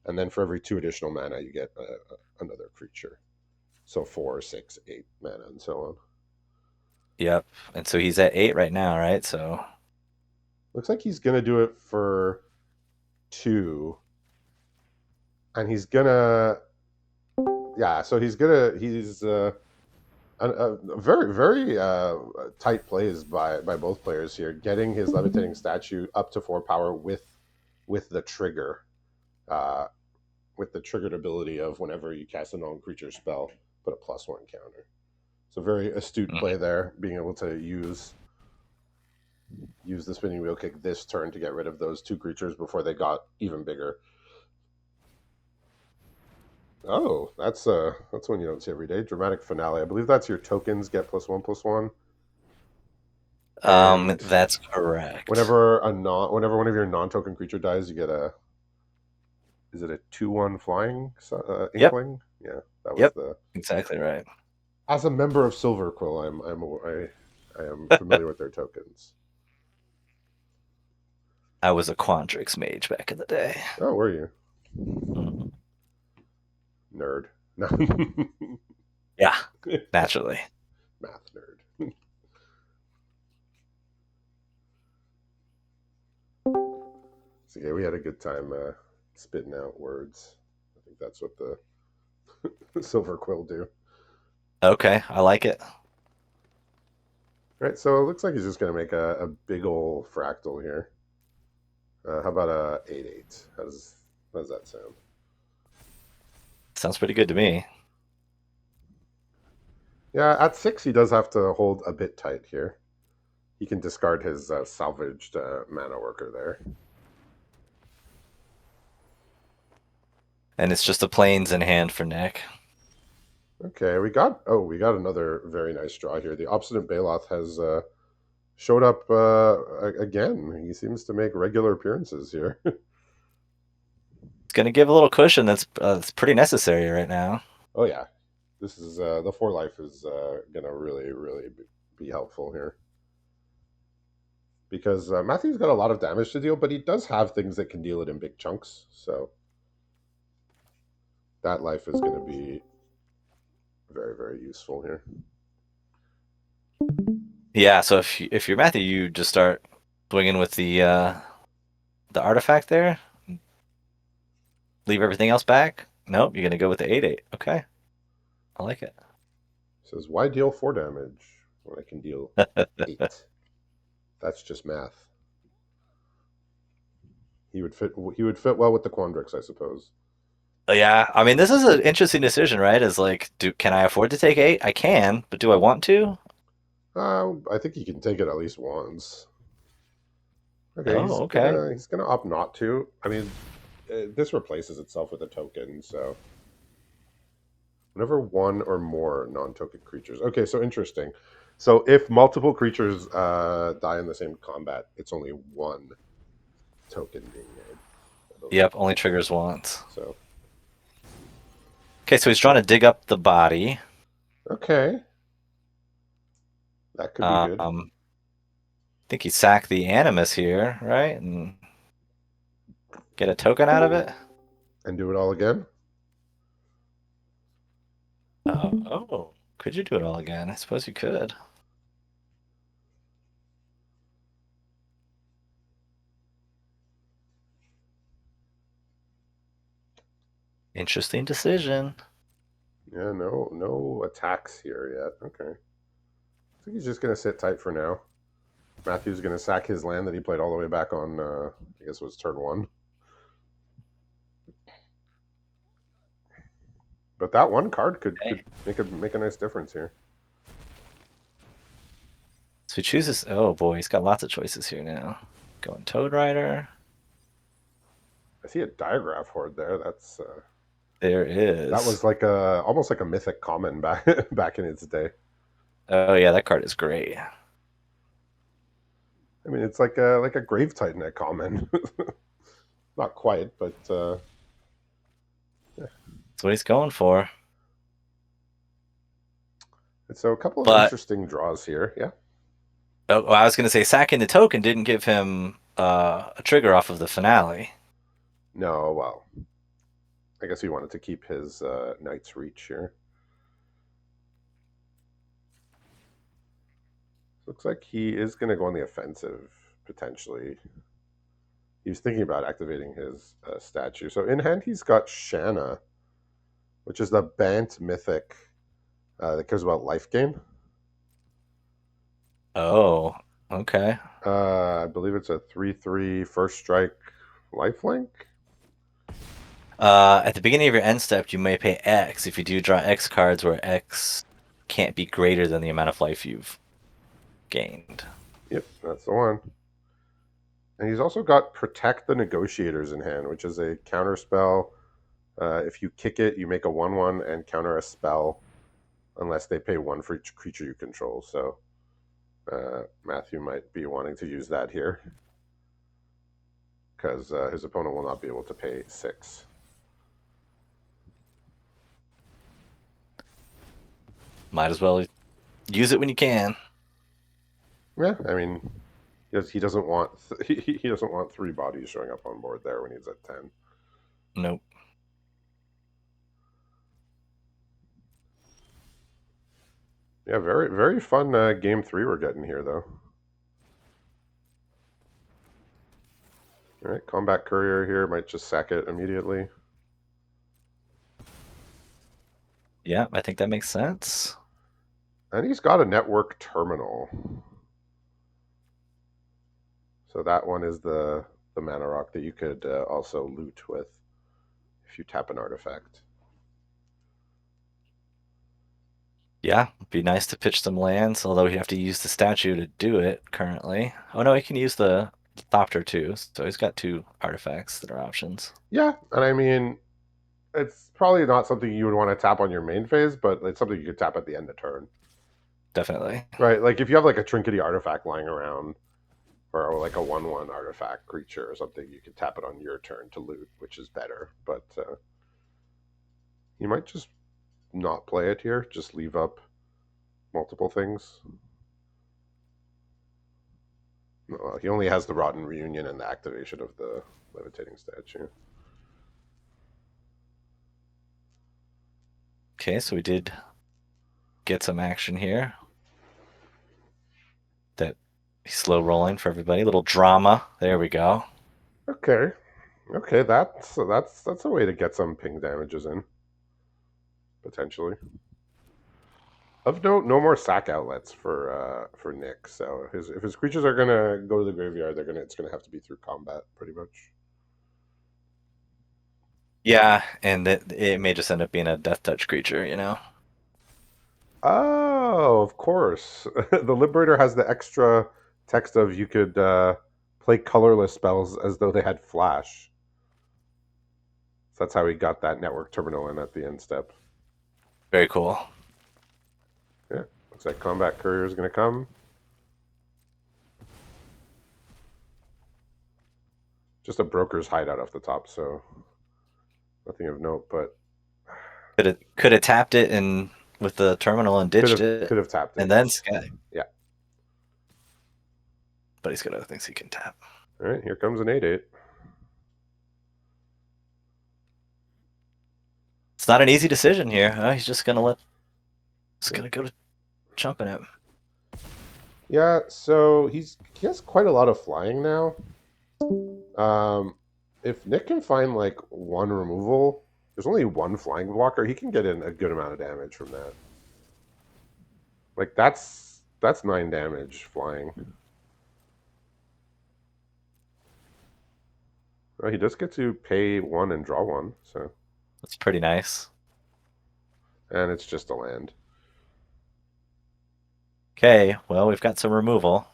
Speaker 1: and then for every two additional mana you get another creature. So 4, 6, 8 mana and so on.
Speaker 2: Yep. And so he's at 8 right now, right? So
Speaker 1: Looks like he's gonna do it for two, and he's gonna yeah. So he's a very very tight plays by both players here, getting his levitating statue up to 4 power with the trigger, uh, with the triggered ability of whenever you cast a non-creature spell, put a +1 counter. So very astute play there, being able to use the spinning wheel kick this turn to get rid of those two creatures before they got even bigger. Oh, that's one you don't see every day. Dramatic finale. I believe that's your tokens get +1/+1. And
Speaker 2: that's correct.
Speaker 1: whenever one of your non-token creature dies, you get a is it a 2/1 flying
Speaker 2: Yep.
Speaker 1: inkling? Yeah. That was
Speaker 2: Yep,
Speaker 1: the.
Speaker 2: exactly right.
Speaker 1: As a member of Silver Quill, I am familiar with their tokens.
Speaker 2: I was a Quandrix mage back in the day.
Speaker 1: Oh, were you
Speaker 2: Mhm.
Speaker 1: nerd? No,
Speaker 2: Yeah, naturally.
Speaker 1: math nerd. So yeah, we had a good time spitting out words. I think that's what the Silver Quill do.
Speaker 2: Okay, I like it.
Speaker 1: All right, so it looks like he's just going to make a big old fractal here. How about a 8/8? How does that sound?
Speaker 2: Sounds pretty good to me.
Speaker 1: Yeah, at 6 he does have to hold a bit tight here. He can discard his salvaged mana worker there.
Speaker 2: And it's just the planes in hand for Nick.
Speaker 1: Okay, we got another very nice draw here. The Obstinate Baloth has showed up again. He seems to make regular appearances here.
Speaker 2: It's going to give a little cushion that's pretty necessary right now.
Speaker 1: Oh yeah, this is the 4 life is gonna really be helpful here because Matthew's got a lot of damage to deal, but he does have things that can deal it in big chunks. So that life is going to be very useful here.
Speaker 2: Yeah, so if you're Matthew, you just start swinging with the artifact there. Leave everything else back. Nope, you're gonna go with the 8/8. Okay, I like it.
Speaker 1: He says, "Why deal 4 damage when I can deal 8?" That's just math. He would fit. He would fit well with the Quandrix, I suppose.
Speaker 2: Yeah, I mean, this is an interesting decision, right? Is like, can I afford to take 8? I can, but do I want to?
Speaker 1: I think he can take it at least once. Okay,
Speaker 2: Oh, okay.
Speaker 1: he's gonna opt not to. I mean, this replaces itself with a token, so whenever one or more non-token creatures. Okay, so interesting. So if multiple creatures die in the same combat, it's only one token being made, I believe.
Speaker 2: Yep, only triggers once.
Speaker 1: So
Speaker 2: Okay, so he's trying to dig up the body.
Speaker 1: okay, that could be good.
Speaker 2: I think he sacked the Animus here, right? And get a token out of it.
Speaker 1: And do it all again.
Speaker 2: Oh, could you do it all again? I suppose you could. Interesting decision.
Speaker 1: Yeah, no attacks here yet. Okay, I think he's just gonna sit tight for now. Matthew's gonna sack his land that he played all the way back on. I guess it was turn 1. But that one card could
Speaker 2: Okay.
Speaker 1: make a nice difference here.
Speaker 2: So he chooses. Oh boy, he's got lots of choices here now. Going Toad Rider.
Speaker 1: I see a diagraph horde there.
Speaker 2: There
Speaker 1: That
Speaker 2: is.
Speaker 1: was like a almost like a mythic common back back in its day.
Speaker 2: Oh yeah, that card is great.
Speaker 1: I mean, it's like a grave titan at common. Not quite, but yeah.
Speaker 2: That's what he's going for.
Speaker 1: And so a couple of
Speaker 2: But
Speaker 1: interesting draws here. Yeah.
Speaker 2: oh, well, I was going to say sacking the token didn't give him a trigger off of the finale.
Speaker 1: No, well, I guess he wanted to keep his Knight's Reach here. Looks like he is going to go on the offensive potentially. He was thinking about activating his statue. So in hand, he's got Shanna, which is the Bant mythic that cares about life gain.
Speaker 2: Oh, okay.
Speaker 1: I believe it's a 3/3 first strike lifelink.
Speaker 2: At the beginning of your end step, you may pay X if you do draw X cards where X can't be greater than the amount of life you've gained.
Speaker 1: Yep, that's the one. And he's also got Protect the Negotiators in hand, which is a counter spell. If you kick it, you make a 1/1 and counter a spell unless they pay 1 for each creature you control. So Matthew might be wanting to use that here because his opponent will not be able to pay 6.
Speaker 2: Might as well use it when you can.
Speaker 1: Yeah, I mean, he doesn't want he doesn't want three bodies showing up on board there when he's at 10.
Speaker 2: Nope.
Speaker 1: Yeah, very very fun game three we're getting here though. All right, combat courier here might just sack it immediately.
Speaker 2: Yeah, I think that makes sense.
Speaker 1: And he's got a network terminal. So that one is the mana rock that you could also loot with if you tap an artifact.
Speaker 2: Yeah, it'd be nice to pitch some lands, although he'd have to use the statue to do it currently. Oh no, he can use the Thopter too, so he's got two artifacts that are options.
Speaker 1: Yeah, and I mean, it's probably not something you would want to tap on your main phase, but it's something you could tap at the end of turn.
Speaker 2: Definitely.
Speaker 1: Right, like if you have like a trinkety artifact lying around, or like a 1/1 artifact creature or something, you can tap it on your turn to loot, which is better. But you might just not play it here, just leave up multiple things. He only has the Rotten Reunion and the activation of the Levitating Statue.
Speaker 2: Okay, so we did get some action here. That he's slow rolling for everybody. Little drama. There we go.
Speaker 1: Okay, okay, that's a way to get some ping damages in potentially. Of note, no more sack outlets for Nick. So if his creatures are gonna go to the graveyard, it's gonna have to be through combat, pretty much.
Speaker 2: Yeah, and it may just end up being a death touch creature, you know?
Speaker 1: Oh, of course. The Liberator has the extra text of you could play colorless spells as though they had flash. So that's how he got that network terminal in at the end step.
Speaker 2: Very cool.
Speaker 1: Yeah, looks like Combat Courier is going to come. Just a broker's hideout off the top, so nothing of note, but
Speaker 2: Could have tapped it and with the terminal and ditched
Speaker 1: could
Speaker 2: it,
Speaker 1: have tapped it,
Speaker 2: and then
Speaker 1: yes.
Speaker 2: Sky.
Speaker 1: Yeah.
Speaker 2: But he's got other things he can tap.
Speaker 1: All right, here comes an 8/8.
Speaker 2: It's not an easy decision here. He's just gonna go to jumping it.
Speaker 1: Yeah, so he has quite a lot of flying now. If Nick can find like one removal, there's only one flying blocker. He can get in a good amount of damage from that. Like that's 9 damage flying. He does get to pay one and draw one, so
Speaker 2: That's pretty nice.
Speaker 1: and it's just a land.
Speaker 2: Okay, well we've got some removal.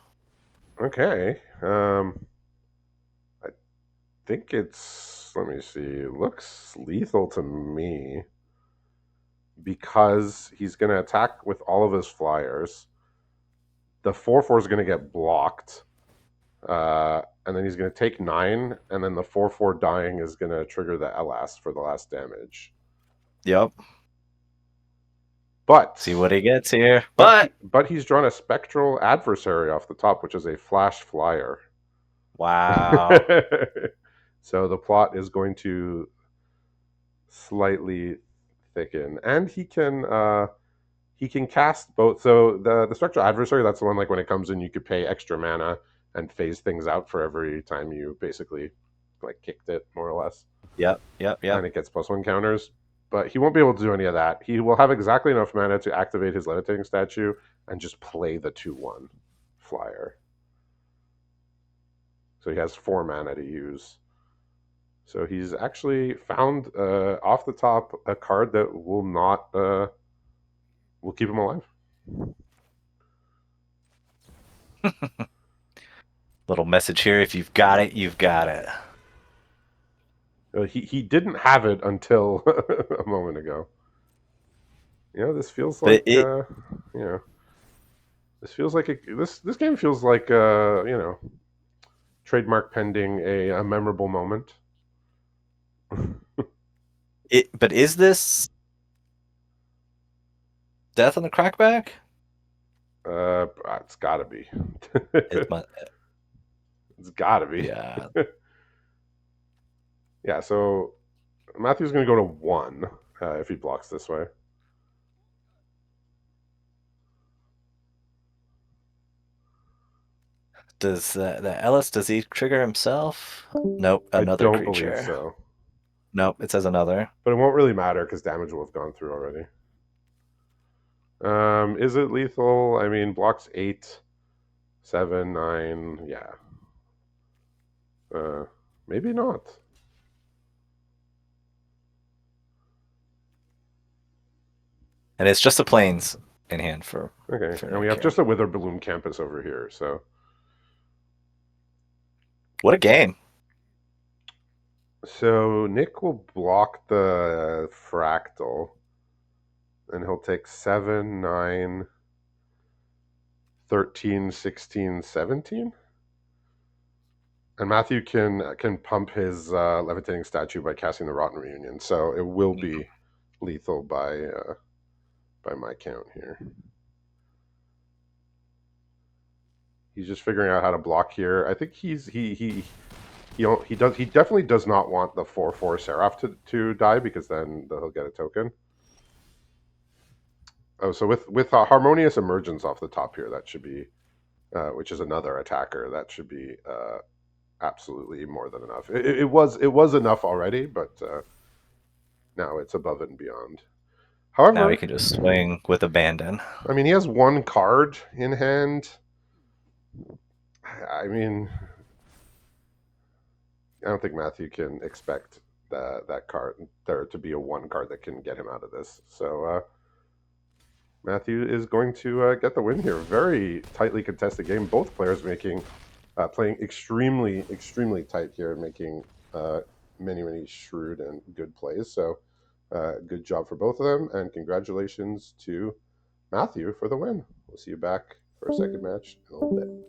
Speaker 1: Okay, I think it's let me see. It looks lethal to me because he's going to attack with all of his flyers. The 4/4 is going to get blocked. And then he's going to take 9, and then the 4/4 dying is going to trigger the LS for the last damage.
Speaker 2: Yep.
Speaker 1: But
Speaker 2: See what he gets here. But
Speaker 1: he's drawn a Spectral Adversary off the top, which is a flash flyer.
Speaker 2: wow.
Speaker 1: So the plot is going to slightly thicken, and he can cast both. So the Spectral Adversary, that's the one like when it comes in, you could pay extra mana and phase things out for every time you basically like kicked it, more or less.
Speaker 2: Yep.
Speaker 1: And it gets +1 counters. But he won't be able to do any of that. He will have exactly enough mana to activate his Levitating Statue and just play the 2/1 flyer. So he has 4 mana to use. So he's actually found off the top a card that will not will keep him alive.
Speaker 2: Little message here: if you've got it, you've got it.
Speaker 1: He didn't have it until a moment ago. This feels
Speaker 2: But
Speaker 1: like this feels like this game feels like trademark pending a memorable moment.
Speaker 2: but is this Death on the crackback?
Speaker 1: It's gotta be.
Speaker 2: It might,
Speaker 1: It's gotta be.
Speaker 2: yeah.
Speaker 1: Yeah, so Matthew's going to go to 1 if he blocks this way.
Speaker 2: Does the Ellis, does he trigger himself? Nope,
Speaker 1: I
Speaker 2: another
Speaker 1: don't believe
Speaker 2: creature.
Speaker 1: so.
Speaker 2: Nope, it says another.
Speaker 1: But it won't really matter because damage will have gone through already. Is it lethal? I mean, blocks 8, 7, 9. Yeah. Uh, maybe not.
Speaker 2: And it's just the planes in hand
Speaker 1: Okay,
Speaker 2: for
Speaker 1: and we
Speaker 2: Nick
Speaker 1: have
Speaker 2: here.
Speaker 1: just a Wither Balloon campus over here.
Speaker 2: What a game.
Speaker 1: So Nick will block the fractal, and he'll take 7, 9, 13, 16, 17. And Matthew can pump his levitating statue by casting the Rotten Reunion, so it will be lethal by my count here. He's just figuring out how to block here. I think he definitely does not want the 4/4 Seraph to die because then he'll get a token. Oh, so with Harmonious Emergence off the top here, that should be which is another attacker. That should be absolutely more than enough. It was enough already, but now it's above and beyond.
Speaker 2: Now he
Speaker 1: However,
Speaker 2: can just swing with abandon.
Speaker 1: I mean, he has 1 card in hand. I mean, I don't think Matthew can expect that card there to be a 1 card that can get him out of this. So Matthew is going to get the win here. Very tightly contested game. Both players playing extremely tight here and making many shrewd and good plays. So good job for both of them, and congratulations to Matthew for the win. We'll see you back for a second match in a little bit.